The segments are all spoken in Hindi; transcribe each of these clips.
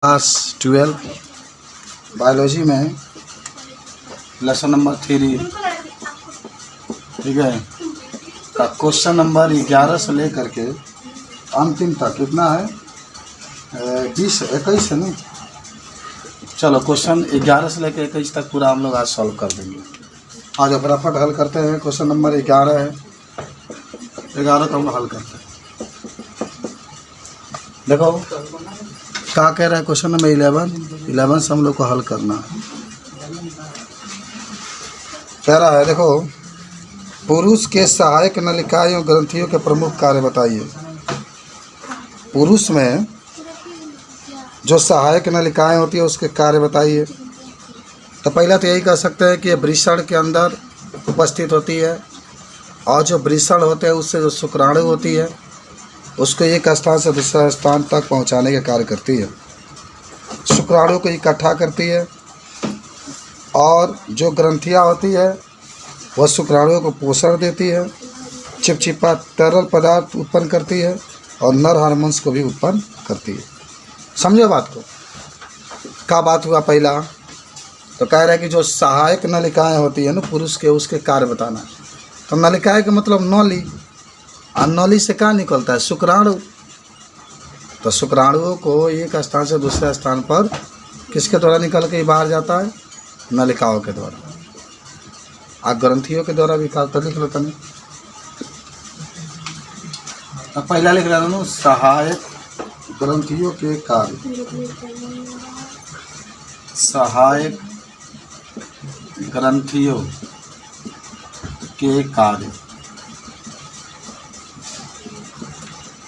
क्लास 12 बायोलॉजी में लेसन नंबर 3, ठीक है, का क्वेश्चन नंबर 11 से लेकर के अंतिम तक कितना है, 21 है नहीं। चलो क्वेश्चन 11 से लेकर 21 तक पूरा हम लोग आज सॉल्व कर देंगे। आज फटाफट हल करते हैं। क्वेश्चन नंबर 11 है, 11 को हम हल करते हैं। देखो क्या कह रहा है क्वेश्चन नंबर 11 से हम लोग को हल करना है। कह रहा है देखो, पुरुष के सहायक नलिकाएं और ग्रंथियों के प्रमुख कार्य बताइए। पुरुष में जो सहायक नलिकाएं होती है उसके कार्य बताइए। तो पहला तो यही कह सकते हैं कि ये वृषण के अंदर उपस्थित होती है, और जो वृषण होते हैं उससे जो शुक्राणु होती है उसको एक स्थान से दूसरे स्थान तक पहुंचाने का कार्य करती है। शुक्राणु को इकट्ठा करती है, और जो ग्रंथियां होती है वह शुक्राणुओं को पोषण देती है, चिपचिपा तरल पदार्थ उत्पन्न करती है, और नर हार्मोन्स को भी उत्पन्न करती है। समझो बात को। क्या बात हुआ पहला तो कह रहा है कि जो सहायक नलिकाएं होती है ना पुरुष के, उसके कार्य बताना है। तो नलिकाएं का मतलब नौली, और नौली से क्या निकलता है, शुक्राणु। तो शुक्राणुओं को एक स्थान से दूसरे स्थान पर किसके द्वारा निकल के बाहर जाता है, नलिकाओं के द्वारा। आप ग्रंथियों के द्वारा भी तो लिख लो तने। तो पहला लिख रहा हूँ सहायक ग्रंथियों के कार्य। सहायक ग्रंथियों के कार्य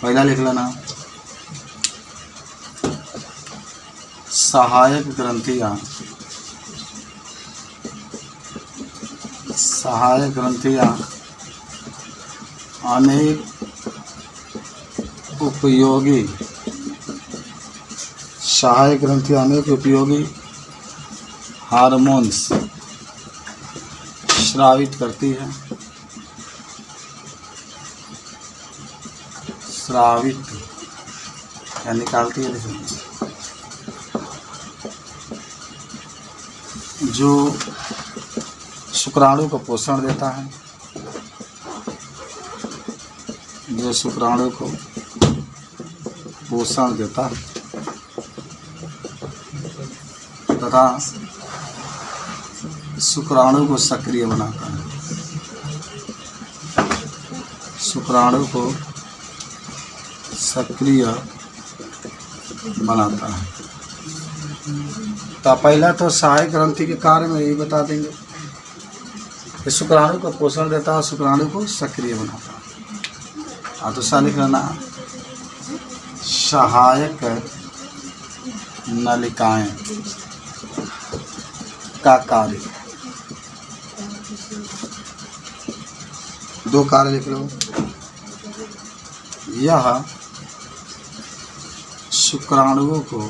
पहला लिख लेना। सहायक ग्रंथियां, सहायक ग्रंथियां अनेक उपयोगी, सहायक ग्रंथियां अनेक उपयोगी हार्मोन्स स्रावित करती है। स्रावित क्या निकालती है, लेकिन जो शुक्राणु को पोषण देता है, जो शुक्राणु को पोषण देता है तथा शुक्राणु को सक्रिय बनाता है। शुक्राणु को सक्रिय बनाता है। तो पहला तो सहायक ग्रंथि के कार्य में यही बता देंगे कि शुक्राणु को पोषण देता है और शुक्राणु को सक्रिय बनाता है। हाँ तो सा लिख लेना, सहायक नलिकाएं का कार्य। दो कार्य लिख लो। यह शुक्राणुओं को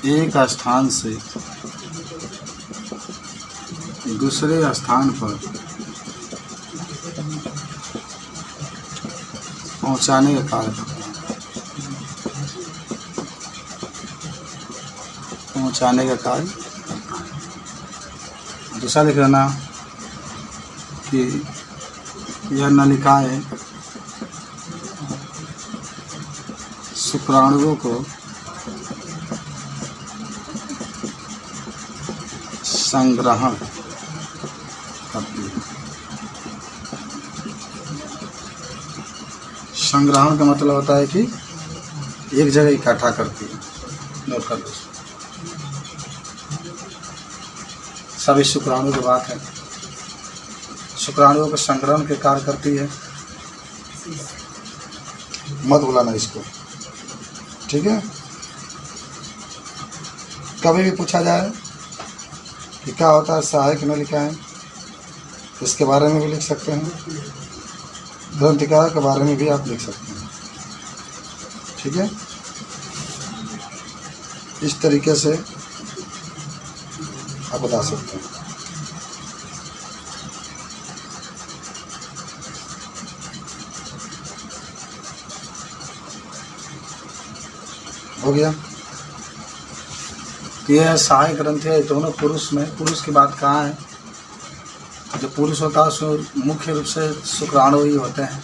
एक स्थान से दूसरे स्थान पर पहुंचाने का कार्य करता है। पहुंचाने का कार्य। दूसरा लिख लेना कि यह नलिकाएं शुक्राणुओं को संग्रहण करती है। संग्रहण का मतलब होता है कि एक जगह इकट्ठा करती है। नोट कर लो, सभी शुक्राणु की बात है। शुक्राणुओं को संग्रहण के कार्य करती है। मत भुलाना इसको, ठीक है। कभी भी पूछा जाए कि क्या होता है सहायक नलिकाएं, इसके बारे में भी लिख सकते हैं, ग्रंथिका के बारे में भी आप लिख सकते हैं, ठीक है। इस तरीके से आप बता सकते हैं। हो गया। ये सहायक ग्रंथि है दोनों पुरुष में। पुरुष की बात कहाँ है? जो पुरुष होता है उसमें मुख्य रूप से शुक्राणु ही होते हैं,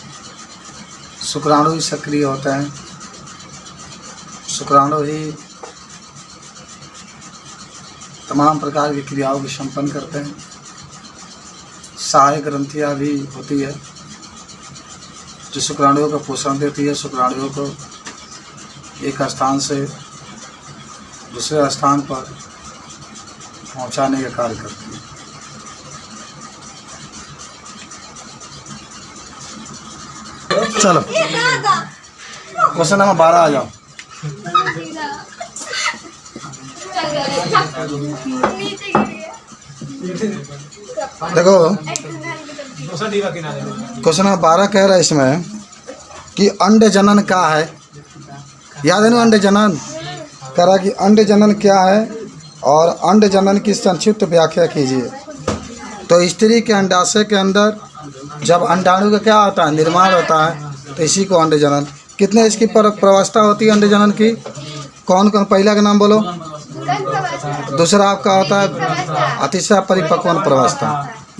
शुक्राणु ही सक्रिय होते हैं, शुक्राणु ही तमाम प्रकार की क्रियाओं की संपन्न करते हैं। सहायक ग्रंथियाँ भी होती है जो शुक्राणुओं का पोषण देती है, शुक्राणुओं को एक स्थान से दूसरे स्थान पर पहुंचाने का कार्य करती है। चलो क्वेश्चन नंबर 12 आ जाओ। देखो क्वेश्चन नंबर 12 कह रहा है इसमें कि अंड जनन क्या है। याद है ना अंड जनन? कह रहा कि अंड जनन क्या है और अंड जनन की संक्षिप्त व्याख्या कीजिए। तो स्त्री के अंडाशय के अंदर जब अंडाणु का क्या होता है, निर्माण होता है, तो इसी को अंड जनन। कितने इसकी प्रवस्था होती है अंड जनन की? कौन कौन? पहला का नाम बोलो। दूसरा आपका होता है अतिशय परिपक्वन प्रवस्था।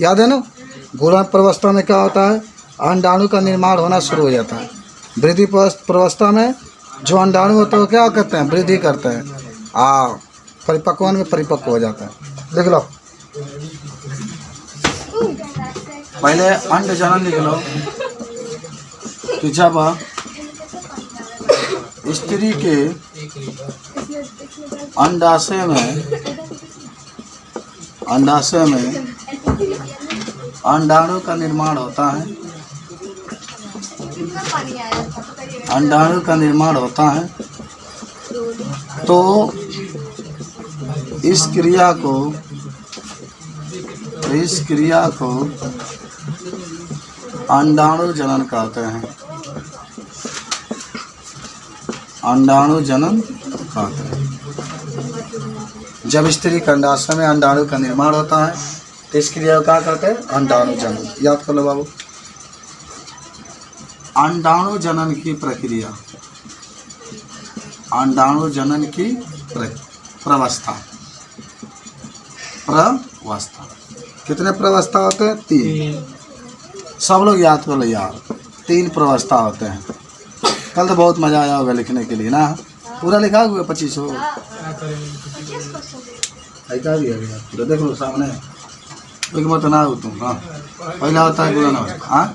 याद है ना? गुण प्रवस्था में क्या होता है? अंडाणु का निर्माण होना शुरू हो जाता है। वृद्धि प्रवस्था में जो अंडाणु होता है वो क्या करते हैं? वृद्धि करते हैं। परिपक्वन में परिपक्व हो जाता है। लिख लो पहले अंड जनन लिख लो कि जब स्त्री के अंडाशय में अंडाणु का निर्माण होता है, अंडाणु का निर्माण होता है, तो इस क्रिया को अंडाणु जनन कहते हैं। अंडाणु जनन कहते हैं। जब स्त्री के अंडाशय में अंडाणु का निर्माण होता है तो इस क्रिया को क्या कहते हैं? अंडाणु जनन। याद कर लो बाबू। अंडाणु जनन की प्रक्रिया, अंडाणु जनन की प्रवस्था। कितने प्रवस्था होते हैं? 3। सब लोग याद कर लो यार, 3 प्रवस्था होते हैं। कल तो बहुत मज़ा आया होगा लिखने के लिए ना। पूरा लिखा हुआ 25 हो ऐसा भी है पूरा। देख लो सामने एक मत ना हो तुम। हाँ पहला होता है गुणन। हाँ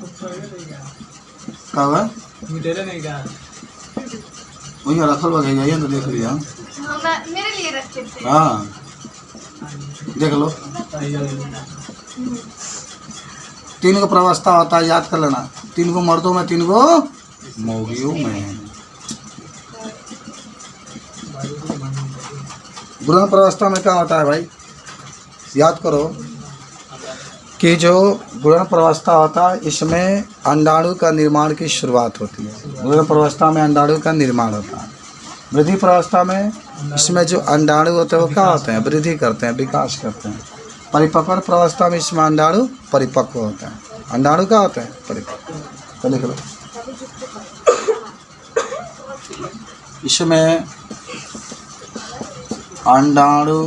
कब है वही रखल बा जाइए तो देख लिया। मेरे लिए रखे थे। हाँ देख लो 3 को प्रवस्था होता है, याद कर लेना। 3 को मर्दों में, 3 को मौगियों में। गुणन प्रवस्था में क्या होता है भाई? याद करो कि जो गुणन प्रवस्था होता है इसमें अंडाणु का निर्माण की शुरुआत होती है। गुणन प्रवस्था में अंडाणु का निर्माण होता है। वृद्धि प्रवस्था में इसमें जो अंडाणु होते हैं वो क्या होते हैं? वृद्धि करते हैं, विकास करते हैं। परिपक्व प्रवस्था में इसमें अंडाणु परिपक्व होता है। अंडाणु क्या होते हैं? परिपक्व। तो लिख लो इसमें अंडाणु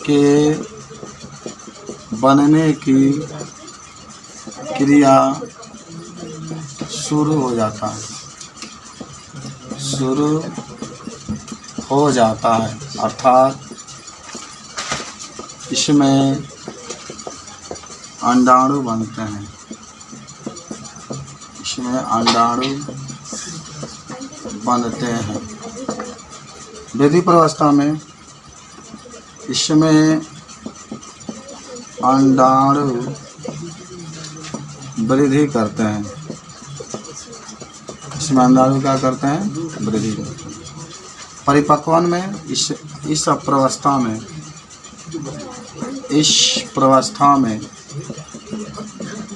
के बनने की क्रिया शुरू हो जाता है, शुरू हो जाता है। अर्थात इसमें अंडाणु बनते हैं, इसमें अंडाणु बनते हैं। वृद्धि प्रवस्था में इसमें अंडाणु वृद्धि करते हैं, इसमें अंडाणु क्या करते हैं? वृद्धि करते हैं। परिपक्वन में इस प्रवस्था में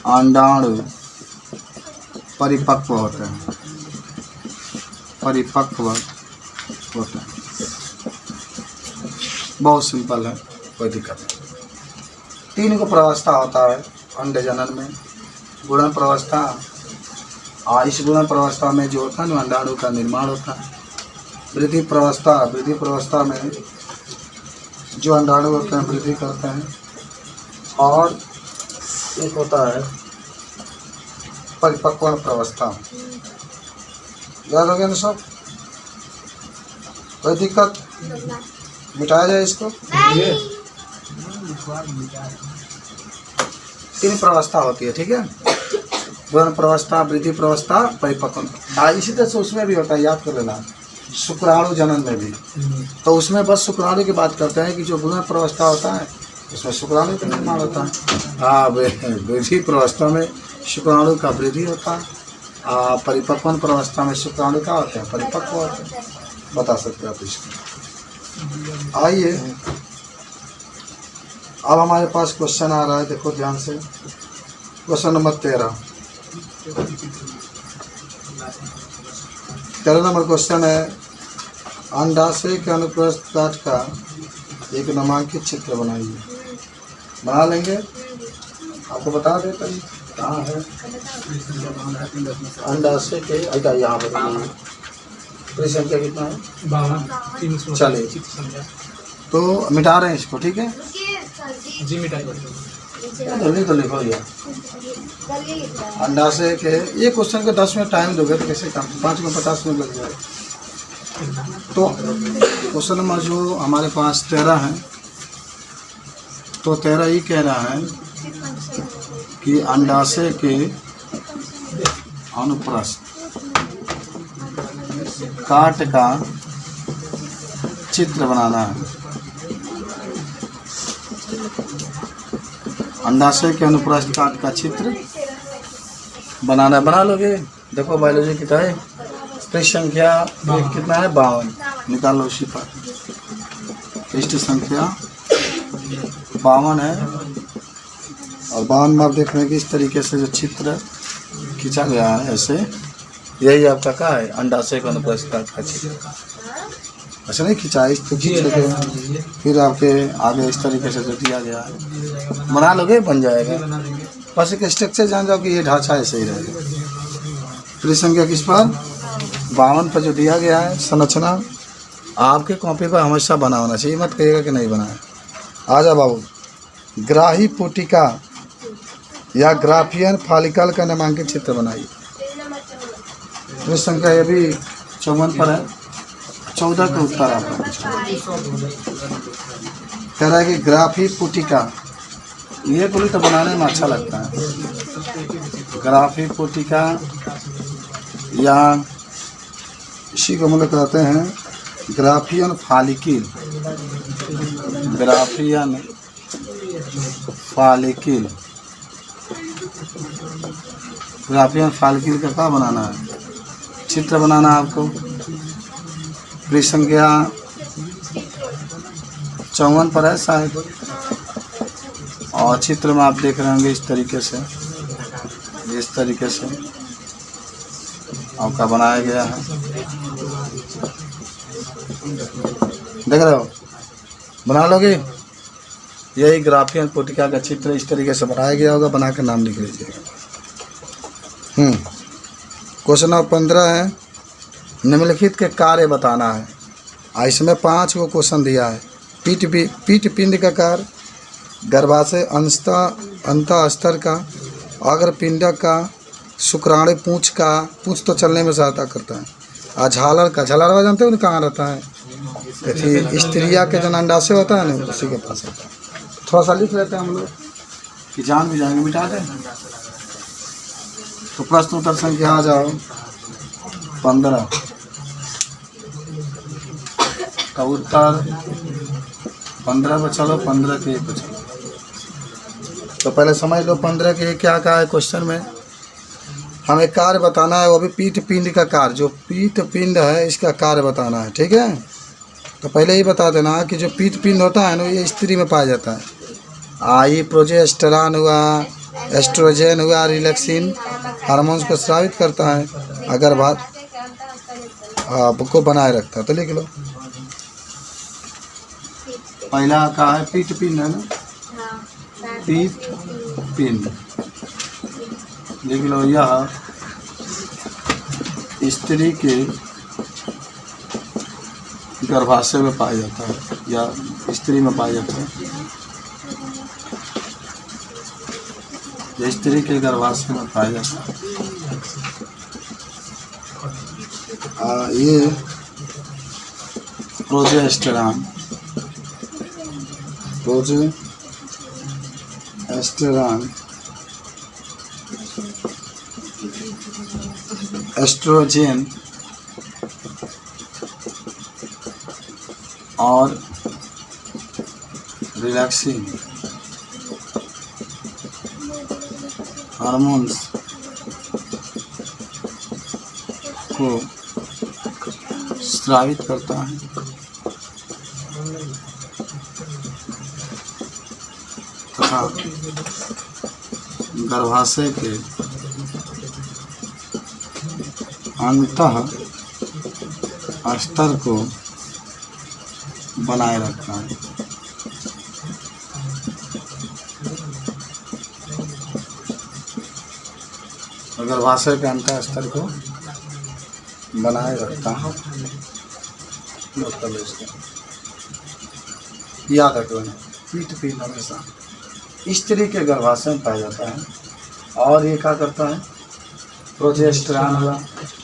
अंडाणु परिपक्व होते हैं, परिपक्व होते हैं। बहुत सिंपल है, कोई दिक्कत नहीं। 3 को प्रवस्था होता है अंड जनन में। गुणन प्रवस्था, इस गुणन प्रवस्था में जो होता है ना अंडाणु का निर्माण होता है। वृद्धि प्रवस्था में जो अंडाणु होते हैं वृद्धि करते हैं। और एक होता है परिपक्वण प्रवस्था। याद हो गया ना सब? कोई दिक्कत? मिटाया जाए इसको। तीन प्रवस्था होती है, ठीक है? गुण प्रवस्था, वृद्धि प्रवस्था, परिपक्वण। इसी तरह से उसमें भी होता है, याद कर लेना। शुक्राणु जनन में भी तो उसमें बस शुक्राणु की बात करते हैं कि जो गुण प्रवस्था होता है उसमें शुक्राणु का निर्माण होता है। हाँ, वृद्धि प्रवस्था में शुक्राणु का वृद्धि होता है। परिपक्वण प्रवस्था में शुक्राणु का होते हैं परिपक्व होते हैं। बता सकते हैं आप इसको। आइए अब हमारे पास क्वेश्चन आ रहा है, देखो ध्यान से। क्वेश्चन नंबर 13 नंबर क्वेश्चन है, अंडाशय के अनुप्रस्थ काट का एक नामांकित चित्र बनाइए। बना लेंगे, आपको बता देते हैं कहाँ है अंडाशय के। यहाँ पर संख्या कितना है? 52। चलिए, तो मिटा रहे हैं इसको, ठीक है जी मिटाई। जल्दी तो लिखो यार। अंडाशय के ये क्वेश्चन के 10 मिनट टाइम दोगे तो कैसे काम? 5 में 50 मिनट लग जाए। तो क्वेश्चन नंबर जो हमारे पास 13 है, तो 13 ही कह रहा है कि अंडाशय के अनुप्रस्थ काट का चित्र बनाना है। अंडाशय के अनुप्रस्थ काट का चित्र बनाना। बना लोगे? देखो बायोलॉजी कितना है, पृष्ठ संख्या कितना है? 52। निकाल लो उसी पर। पृष्ठ संख्या 52 है और 52 में आप देख रहे हैं कि इस तरीके से जो चित्र खींचा गया है, ऐसे यही आपका क्या है? अंडाशय का अनुप्रस्थ काट का चित्र। ऐसे नहीं खींचा, इस तो खींच के फिर आपके आगे इस तरीके से जो दिया गया है बना लोगे, बन जाएगा। बस एक स्ट्रक्चर जान जाओ कि ये ढांचा ऐसे ही रहेगा। पृष्ठ संख्या किस पर? 52 पर जो दिया गया है संरचना आपके कॉपी पर हमेशा बना होना चाहिए। मत कहिएगा कि नहीं बना है। आ जा बाबू। ग्राही पुटिका या ग्राफियन फॉलिकल का नामांकित चित्र बनाइए। पृष्ठ संख्या ये भी 54 पर है। 14 का उत्तर आपका कह रहा है कि ग्राफी पुटिका, ये बोली तो बनाने में अच्छा लगता है। ग्राफी पुटिका या इसी को मतलब कहते हैं Graafian follicle. Graafian follicle, Graafian follicle का क्या बनाना है? चित्र बनाना है आपको। पृष्ठ संख्या 54 पर है शायद। और चित्र में आप देख रहे होंगे इस तरीके से, इस तरीके से आपका बनाया गया है। देख रहे हो? बना लोगे? यही ग्राफियन पुटिका का चित्र इस तरीके से बनाया गया होगा। बना के नाम लिख लीजिएगा। क्वेश्चन नंबर 15 है, निम्नलिखित के कार्य बताना है। इसमें 5 को क्वेश्चन दिया है। पीठ पिंड का कार्य, गर्भाशय अंतः स्तर का, अग्र पिंडक का, शुक्राणु पूंछ का, पूंछ तो चलने में सहायता करता है। झालर का, झालरवा जानते हो ना कहाँ रहता है? स्त्रिया के जन अंडाशय होता है ना, उसी के पास होता है। थोड़ा सा लिख लेते हैं हम लोग कि जान भी जाएंगे, मिटा दें। तो प्रश्न उत्तर संख्या आ जाओ 15 का उत्तर 15 पर चलो, 15 के 1 पर चलो। तो पहले समझ लो 15 के क्या कहा है क्वेश्चन में। हमें कार्य बताना है, वो भी पीठ पिंड का कार्य। जो पीठ पिंड है इसका कार्य बताना है, ठीक है? तो पहले ही बता देना कि जो पीठ पिंड होता है ना, ये स्त्री में पाया जाता है। ये प्रोजेस्टेरॉन हुआ, एस्ट्रोजन हुआ, रिलैक्सिन हार्मोन्स को स्रावित करता है। अगर बात को बनाए रखता है। तो लिख लो, पहला का है पीठ पिंड है ना, पीठ पिंड लिख लो। यह स्त्री के गर्भाशय में पाया जाता है या स्त्री में पाया जाता है। ये स्त्री के गर्भाशय में पाया जाता है। ये प्रोजेस्टेरॉन एस्ट्रोजन और रिलैक्सिंग हार्मोन्स को स्रावित करता है तथा गर्भाशय के अंतः स्तर को बनाए रखता है। गर्भाशय के अंतः स्तर को बनाए रखता है। याद रखो, पीठ हमेशा स्त्री के गर्भाशय में पाया जाता है। और ये क्या करता है? प्रोजेस्टेरॉन हुआ,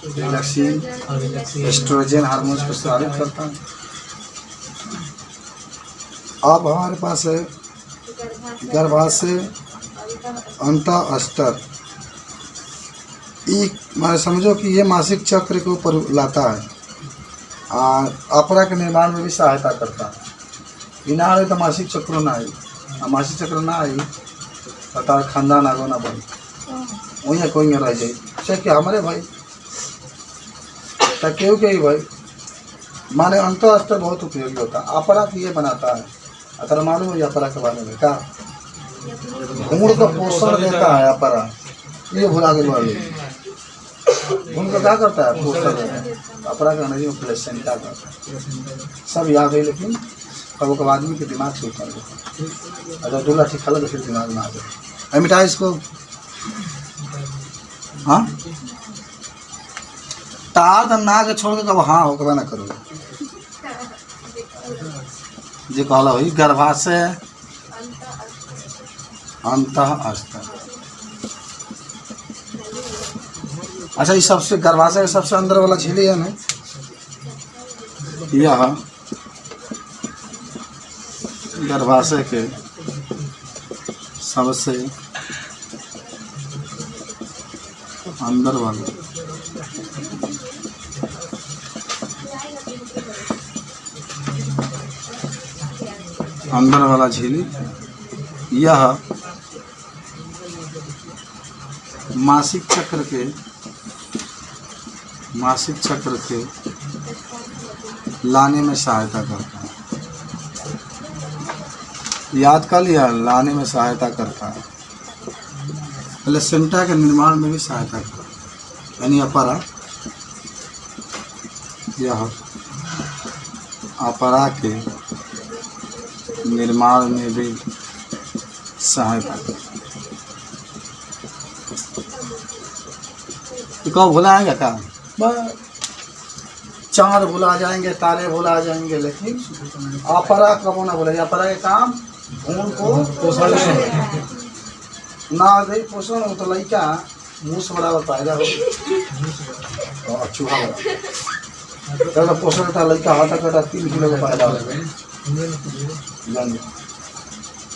रिलैक्सिन, एस्ट्रोजन हार्मोन्स को स्रावित करता है। अब हमारे पास है गर्भाशय अंतः स्तर। मैं समझो कि ये मासिक चक्र के ऊपर लाता है और अपरा के निर्माण में भी सहायता करता है। बिना आए तो मासिक चक्र ना आई, मासिक चक्र ना आई तो खानदान आगो ना बढ़ी, वहीं कोई रह जाए। से कि हमारे भाई क्यों के भाई माने अंतर स्तर बहुत उपयोगी होता है। अपरा की ये बनाता है। अगर मालूम है अपरा के बारे में क्या? भ्रूण को पोषण देता है अपरा। ये भुला गए वाले भ्रूण को क्या करता है? पोषण देता है। अपरा का अंग्रेजी में प्लेसेंटा करता है। सब याद है, लेकिन कब कब आदमी के दिमाग से उतर जाता है। अगर 2 लाठी खा लो तो फिर दिमाग में आ जाए। मिटा इसको। हाँ तार नाग छोड़ के कब हाँ हो कब ना करो। जी कहला हुई गर्भाशय अंतः स्तर। अच्छा, ये सबसे गर्भाशय के सबसे अंदर वाला झिल्ली है ना, यह गर्भाशय के सबसे अंदर वाला झिल्ली, यह मासिक चक्र के लाने में सहायता करता है। याद कर लिया, लाने में सहायता करता है। प्लेसेंटा के निर्माण में भी सहायता करता है। यानी अपरा, यह अपरा के निर्माण में भी सहायता करता है। कब भुलाएंगे क्या? चांद भुला जाएंगे, तारे भुला जाएंगे, लेकिन अपरा कब ना भुलाएंगे। अपरा के काम भ्रूण को पोषण ना दे, पोषण हो तो लड़का मूस बराबर पैदा हो, चूहा बराबर पोषण था। लड़का हाथा कटा 3 किलो का पैदा हो।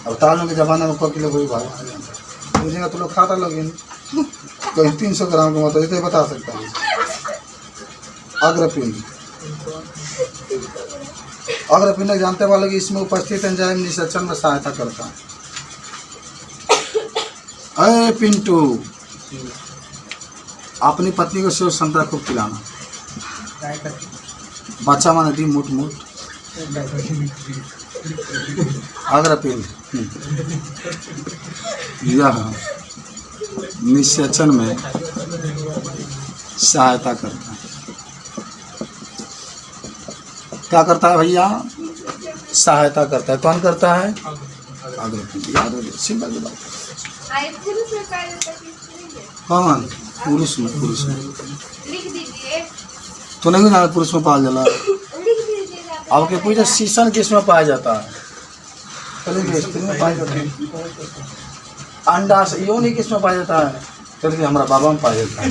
अब तालों के जमाने में 1 किलो को भी भाग मुझे तो लोग खाता लगे कहीं 300 ग्राम का मतलब इतने बता सकता है। अग्रपिंड जानते वाले कि इसमें उपस्थित एंजाइम निषेचन में सहायता करता है। अरे पिंटू, अपनी पत्नी को सेव संतरा खूब खिलाना। बच्चा माने दी मुठ अग्रपिंड यह निषेचन में सहायता करता है। क्या करता है भैया? सहायता करता है। कौन करता है? अग्रपिंड। याद हो, सिंपल बात। कौन? पुरुष में। लिख दीजिए। तो नहीं जाना पुरुष में पाल जला। लिख दीजिएगा। अब के पूछे शीशन किस में पाया जाता है? चलिए स्त्री में पाया जाता है। अंडा से योनि किस में पाया जाता है? चलिए हमारा बाबा में पाया जाता है।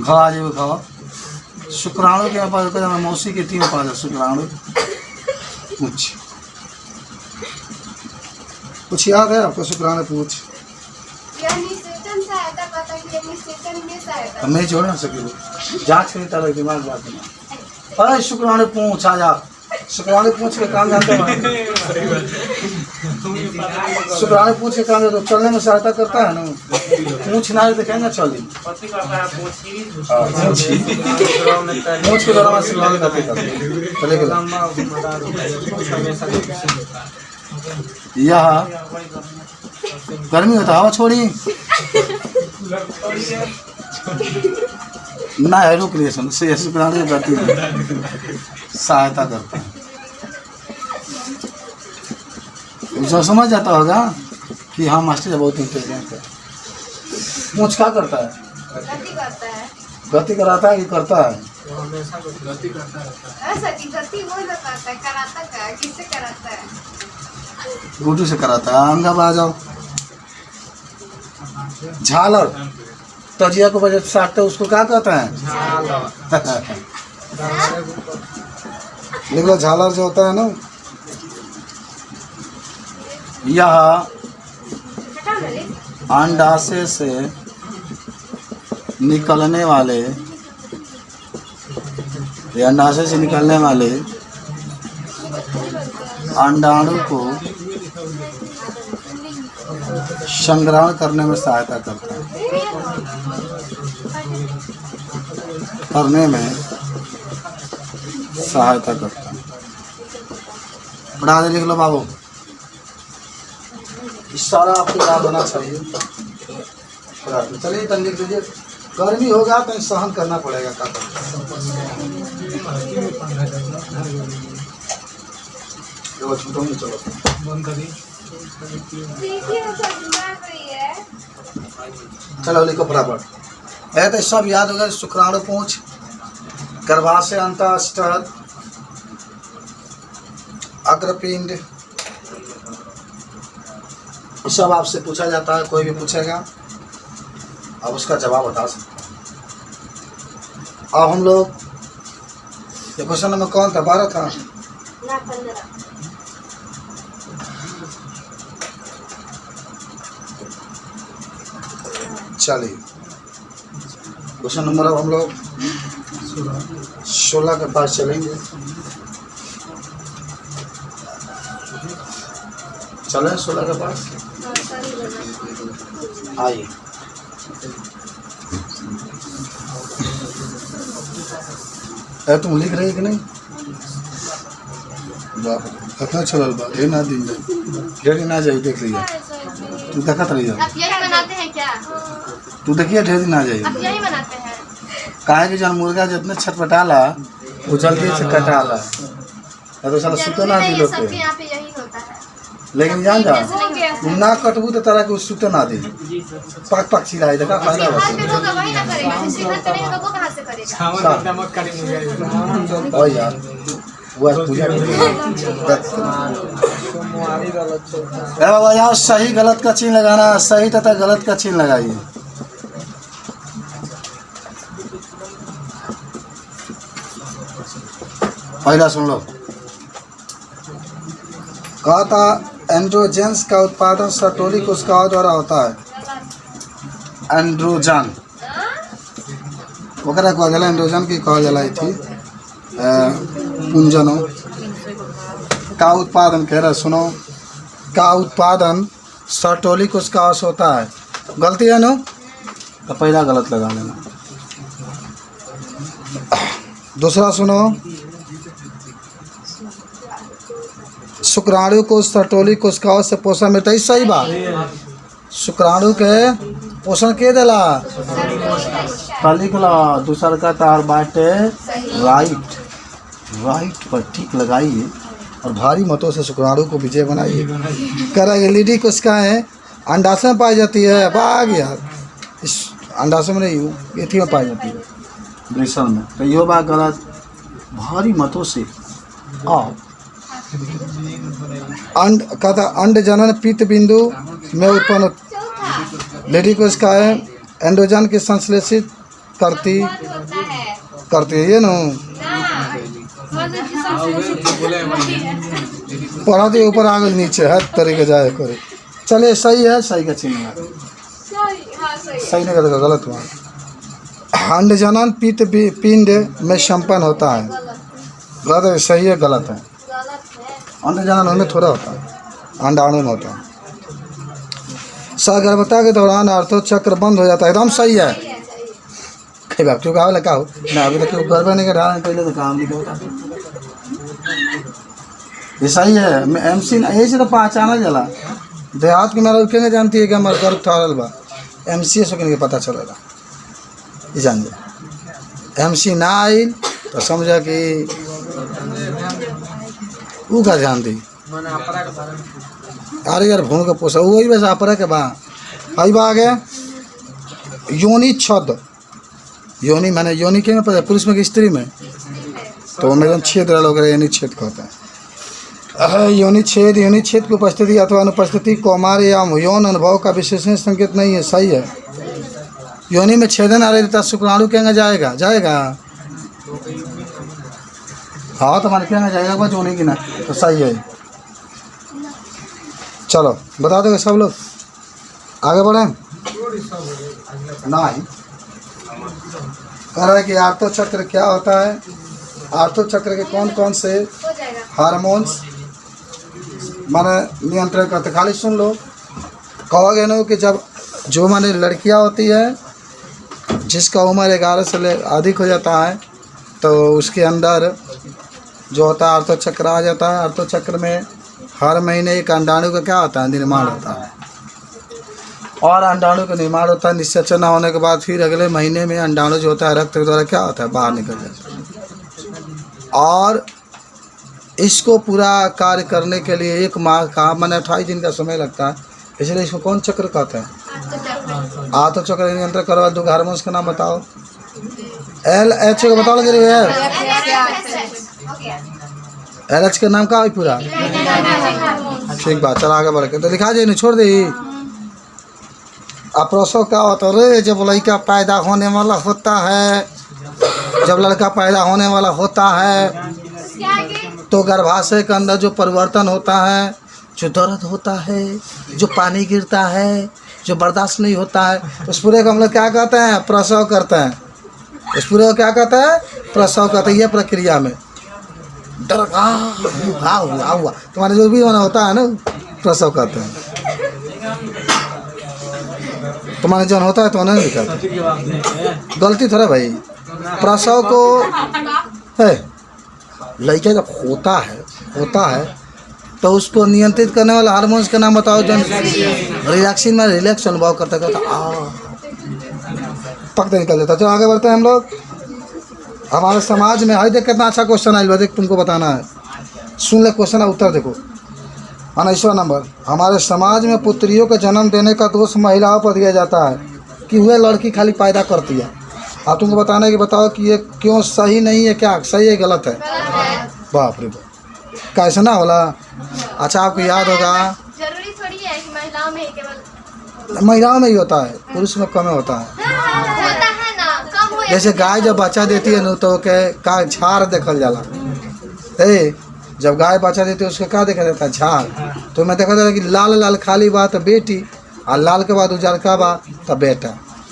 घा जो घा शुक्राणु के पास जाता है, मौसी के तीन में पाया जाता है। शुक्राणु कुछ याद है आपको? शुक्राणु पूछ मैं जोड़ ना सके जांच करी तरह दिमाग बात नहीं। अरे शुक्राणु पूछ आ जा। शुक्राणु पूछ के काम जानते हो? शुक्राणु पूछ के काम तो चलने में सहायता करता है ना। पूछ ना तो कहना चली पूछ के दौरान शुक्राणु करते चले गए। यह गर्मी होता हवा छोड़ी ना है रुक रही से शुक्राणु करती सहायता करता है। जो समझ जाता होगा कि हाँ मास्टर बहुत इंटेलिजेंट है। पूछ क्या करता है? गति कराता है कि करता है? गुड्डू से कराता है। अंगा आ जाओ। झालर तजिया को बजे साटते उसको क्या कहता है? निकला झालर जो होता है ना, यह अंडाशय से निकलने वाले अंडाशय से निकलने वाले अंडाणु को संग्रहण करने में सहायता करता है। करने में सहायता करता है। पढ़ा दे लिख लो बाबू। सारा आपको याद होना चाहिए। चलिए तो लिख दीजिए। गर्मी होगा तो सहन करना पड़ेगा। का छूटो नहीं चलो चलो लिखो बराबर है तो सब याद होगा। शुक्राणु पूंछ, गर्भाशय, अंतःस्तर, अग्रपिंड, ये सब आपसे पूछा जाता है। कोई भी पूछेगा आप उसका जवाब बता सकते हैं। अब हम लोग ये क्वेश्चन नंबर कौन था? 12 था। चलिए क्वेश्चन नंबर अब हम लोग 16 के पास चलेंगे। चलें 16 के पास आइए। तुम लिख रही कि नहीं? कितना चलल बा ढेर ना दिन ढेर ना जाइए। देख लीजिए तू देखत रही आप यही बनाते हैं क्या? तू देखिए ढेर दिन ना जाइए। आप यही बनाते हैं? काहे कि जन मुर्गा जितने छटपटाला वो जल्दी से कटाला तो साला सुतो ना दी लोग के। सबके यहाँ पे यही होता है। लेकिन जान जा ना कटबू तो तरह के सुतो ना दी पाक पाक चिल्लाए देखा फायदा घर पे होगा वही ना करेगा। किसी घर पे नहीं होगा वो कहाँ से करेगा? ओ यार वो पूजा अरे बाबा यार सही गलत का चिन्ह लगाना। सही तथा गलत का चिन्ह लगाइए। पहला सुन लो। कहा था एंड्रोजेंस का उत्पादन सर्टोली कोशिकाओं द्वारा होता है। एंड्रोजन वगैरह कहा जाला। एंड्रोजन की कहा जाला थी पुंजनों का उत्पादन कह रहा सुनो का उत्पादन सर्टोली कोशिकाओं से होता है। गलती है ना तो पहला गलत लगा लेना। दूसरा सुनो शुक्राणु को सर्टोली कोशिकाओं से पोषण मिलता है। सही बात। शुक्राणु के पोषण के देला लिखला। दूसरा का तार बाटे राइट पर ठीक लगाइए और भारी मतों से शुक्राणु को विजय बनाइए। कह रहा है एलईडी कोशिकाएं अंडाशय में पाई जाती है। भाग यार अंडाशय में नहीं हूँ, एथी में पाई जाती है, वृषण में। तो यो बात गलत भारी मतों से। और अंड कहता अंड जनन पित्त बिंदु में उत्पन्न लेडी को इसका है एंडोजन के संश्लेषित करती है ये ना पढ़ा दे ऊपर आगे नीचे हर तरीके जाए करे। चलिए सही है, सही का चिन्ह है, सही नहीं करेगा, गलत हुआ। अंड जनन पित्त पिंड में संपन्न होता है, गलत है, सही है, गलत है। अंड जनन उनमें थोड़ा होता है, अंडाणु में होता है। सगर्भता के दौरान अर्थोचक्र बंद हो जाता है, एकदम सही है। कई बार क्यों कहा लगा हो ना, अभी तक गर्भ नहीं कर रहा पहले तो काम नहीं होता, ये सही है। MC यही से तो पहचाना जला देहात के मेरा क्या जानती है कि हमारे गर्भ ठहरल बा, MC से के पता चलेगा, ये जान जा। MC ना आई तो समझा कि वो का ध्यान दी, अरे यार भून के पोसा वही वैसे अपरा के बा आई बा आगे। योनि छद, योनि मैंने योनि के में पता पुरुष में कि स्त्री में, तो में छेद लोग योनि छेद कहते हैं। योनि छेद की उपस्थिति अथवा अनुपस्थिति कौमार या यौन अनुभव का विशेषण संकेत नहीं है, सही है। योनि में छेदन आ रही था शुक्राणु क्या जाएगा हाँ तो मान क्या जाएगा बस योनि की ना, तो सही है। चलो बता दोगे सब लोग, आगे बढ़ें। नहीं कह रहा है कि आर्थोचक्र क्या होता है, आर्थोचक्र के कौन कौन से हार्मोन्स माने नियंत्रण करते, खाली सुन लो। कहोगे ना कि जब जो माने लड़कियां होती है जिसका उम्र 11 से अधिक हो जाता है तो उसके अंदर जो होता है आर्थोचक्र आ जाता है। आर्थोचक्र में हर महीने एक अंडाणु का क्या होता है, निर्माण होता है, और अंडाणु का निर्माण होता है। निषेचन न होने के बाद फिर अगले महीने में अंडाणु जो होता है रक्त के द्वारा क्या होता है, बाहर निकल जाता है। और इसको पूरा कार्य करने के लिए 1 माह का मैंने 28 दिन का समय लगता है, इसलिए इसको कौन चक्र कहते हैं, आर्थोचक्र नियंत्रण करवा। दो हार्मोन्स का नाम बताओ, LH को बताओ लगे LH का नाम क्या है पूरा, ठीक बात। चल आगे बढ़ के तो लिखा जाए नहीं, छोड़ दे। अप्रसव क्या होता है, जब लड़का पैदा होने वाला होता है, जब लड़का पैदा होने वाला होता है तो गर्भाशय के अंदर जो परिवर्तन होता है, जो दर्द होता है, जो पानी गिरता है, जो बर्दाश्त नहीं होता है, उस पूरे को हम लोग क्या कहते हैं, प्रसव करते हैं। उस पूरे को क्या कहते हैं, प्रसव कहते हैं। ये प्रक्रिया में डर हुआ तुम्हारे जो भी होता है ना, प्रसव कहते हैं। तुम्हारे जन होता है तो नहीं दिखाते, गलती थोड़ा भाई। प्रसव को है लड़का जब होता है तो उसको नियंत्रित करने वाला हार्मोन्स का नाम बताओ। जन रिलैक्सिन में रिलैक्स अनुभव करता पकते निकल जाता। चलो आगे बढ़ते हैं हम लोग। हमारे समाज में, हाई देख कितना अच्छा क्वेश्चन आया, देख तुमको बताना है, सुन ले क्वेश्चन है, उत्तर देखो। 19वां नंबर, हमारे समाज में पुत्रियों का जन्म देने का दोष महिलाओं पर दिया जाता है कि वह लड़की खाली पैदा करती है। आप तुमको बताना है कि बताओ कि ये क्यों सही नहीं है, क्या सही है गलत है। बाप रे बाप, कैसे ना होला। अच्छा आपको याद होगा, जरूरी थोड़ी है कि महिलाओं में ही केवल, महिलाओं में ही होता है, पुरुष में कम होता है। होता है ना, कम हो। जैसे गाय जब बच्चा देती है न तो का झाड़ देखल जाला, जब गाय बच्चा देती है उसका क्या देखा जाता है, झाड़। तो मैं देखा जाता है कि लाल लाल खाली बा तो बेटी, और लाल के बाद उजरका बा तो बेटा।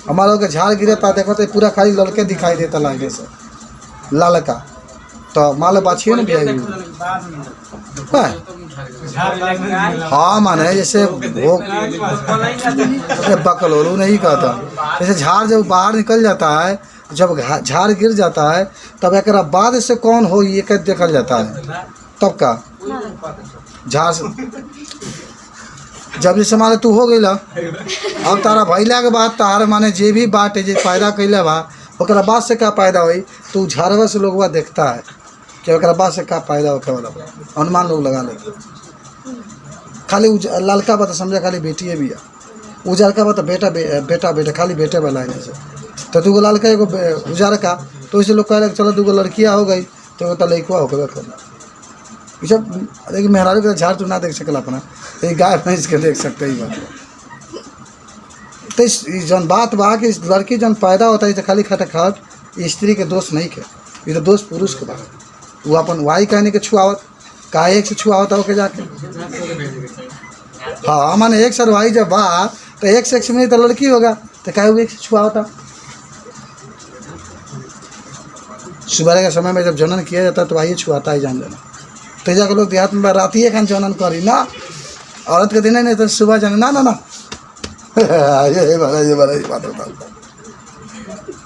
हमारे लोग के झाड़ गिरता देखो तो पूरा खाली लड़के दिखाई देता लागे से लाल का, तो माल बाछिए ना भी। हाँ माने जैसे वो बकलोलू नहीं कहता, जैसे झाड़ जब बाहर निकल जाता है, जब झाड़ गिर जाता है तब एक बाद से कौन हो ये कह देखल जाता है, तब का झाड़ जब जैसे माने तू हो गई, अब तारा भैला के बाद तार माने जे भी बात है जे पैदा कैले बा ओकरा बाद से क्या पैदा हुई, तो झाड़वा से लोग देखता है कि ओकरा बाद से क्या पैदा होके वाला, अनुमान लोग लगा लेते। खाली ललका बता समझा खाली बेटिए भी है, उजर का मतलब बेटा खाली बेटे वाला है जैसे तो दूगो लड़का एगो उजर का तो इसे लोग कहे चलो दूगो लड़कियाँ हो गई तो एगो लड़कुआ होकर कर ये सब देखिए मेहरारू के झाड़ तू ना देख सकल अपना तो ये गाय भैंस के देख सकते ही बात तो जौन बात बा कि लड़की जौन पैदा होता है तो खाली खटखट स्त्री के दोष नहीं के ये तो दोष पुरुष के बात वो अपन वाई कहने के छुआवत का एक से छुआवत होके जाके हाँ माने एक सर वाई जब बा तो एक से में तो लड़की होगा तो क्या एक से छुआवता सुबह के समय में जब जनन किया जाता है तो वाई छुआता ही जान लेना तो जाकर लोग देहात में रात ही खान जनन करी ना औरत के दिन नहीं तो सुबह जाने ना ना ना ये बात होता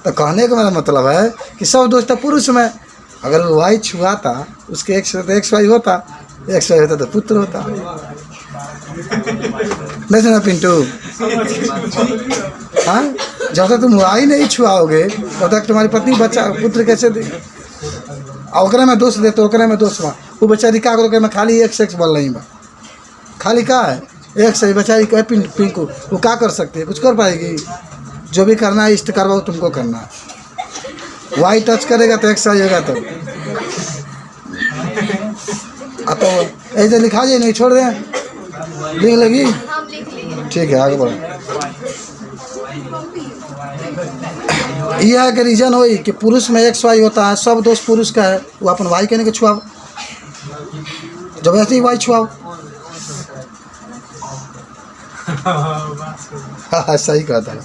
तो कहने का मेरा मतलब है कि सब दोस्त पुरुष में अगर वो वाई छुआता उसके एक वाई होता एक वाई होता तो पुत्र होता नहीं सुना पिंटू हाँ जब तक तुम वाई नहीं छुआओगे तब तक तुम्हारी पत्नी बच्चा पुत्र कैसे दे ओकरे में दोष दे तो ओकरे में दोष बा वो बेचारी का करो मैं खाली एक सेक्स बोल रही बा खाली का है एक से बेचारी कहे पिंकू वो क्या कर सकती है कुछ कर पाएगी जो भी करना है इष्ट करवाओ तुमको करना है वाई टच करेगा तो एक सही होगा तो तो ऐसे लिखा जाए नहीं छोड़ दें लिख लगी हम लिख लिए। ठीक है आगे बढ़ो यह है कि रीजन हो कि पुरुष में एक वाई होता है सब दोष पुरुष का है वो अपन वाई कहने के छुआओ जब ऐसे ही वाई छुआओ हाँ सही कहता है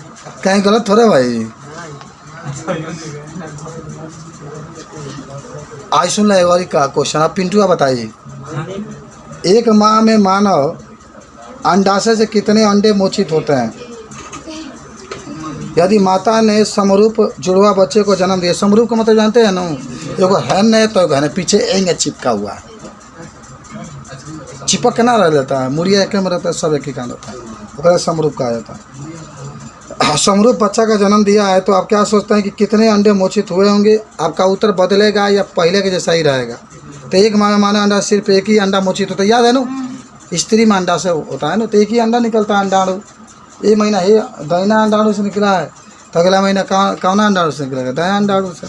कहीं गलत थोड़ा भाई आज सुन लो एक का क्वेश्चन आप पिंटू बताइए एक माह में मानव अंडाशय से कितने अंडे मोचित होते हैं यदि माता ने समरूप जुड़वा बच्चे को जन्म दिया समरूप का मतलब जानते हैं ना एगो हैन है तो घने पीछे एंगे चिपका हुआ है चिपक के ना रह लेता है मुड़िया एक में रहता है सब एक ही कांड होता है वो समरूप कहा जाता है समरूप बच्चा का जन्म दिया है तो आप क्या सोचते हैं कि कितने अंडे मोचित हुए होंगे आपका उत्तर बदलेगा या पहले के जैसा ही रहेगा तो एक माह में माना अंडा सिर्फ एक ही अंडा मोचित होता है याद है ना स्त्री में अंडा से होता है ना तो एक ही अंडा निकलता है अंडाणु ये महीना ही दाहिना अंडाणु से निकला है तो अगला महीना कौना अंडाणु से निकलेगा दाया अंडाणु से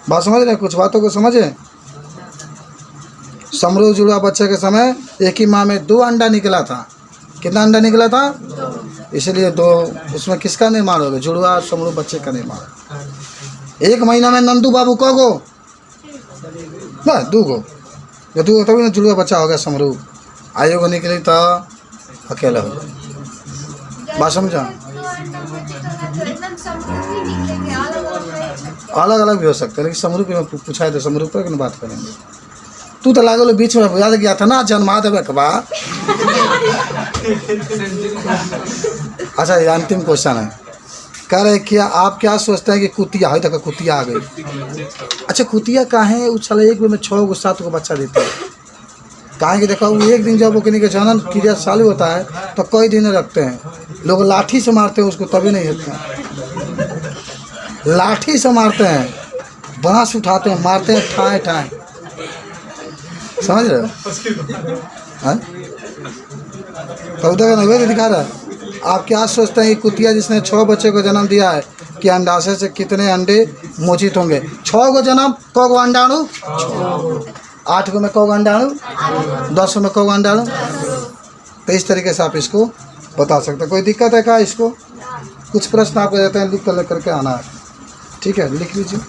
बात समझ रहे हैं कुछ बातों को समझे समरूप जुड़वा बच्चे के समय एक ही माह में 2 अंडा निकला था कितना अंडा निकला था इसलिए 2 उसमें किसका निर्माण होगा जुड़वा समरूप बच्चे का निर्माण एक महीना में नंदू बाबू को गो ना 2 गो या 2 तभी ना जुड़वा बच्चा होगा समरूप आयोग निकली तो अकेला हो बात समझा अलग अलग भी हो सकता है लेकिन समरूप में पूछा है तो समरूप पर बात करेंगे तू तो लागल बीच में याद गया था ना जन्मा देवे के बाद अच्छा ये अंतिम क्वेश्चन है कह रहे क्या आप क्या सोचते हैं कि कुतिया है तक कुतिया आ गई अच्छा कुतिया कहाँ है उछल एक में 6 गो 7 गो बच्चा देते हैं कहाँ कि देखो वो एक दिन जब वो के जनन क्रिया चालू होता है तो कई दिन रखते हैं लोग लाठी से मारते हैं उसको तभी नहीं होते हैं लाठी से मारते हैं बांस उठाते हैं मारते हैं ठाए ठाए समझ रहे हो तो उधर का नैवेद्य दिखा रहा है आप क्या सोचते हैं कि कुतिया जिसने 6 बच्चे को जन्म दिया है कि अंडाशय से कितने अंडे मोचित होंगे 6 गो जन्म को अंडाणु 8 गो में को अंडाणु 10 में को अंडाणु तो इस तरीके से आप इसको बता सकते हैं कोई दिक्कत है क्या इसको कुछ प्रश्न आपको देते हैं लिख कर लेकर के आना है ठीक है लिख लीजिए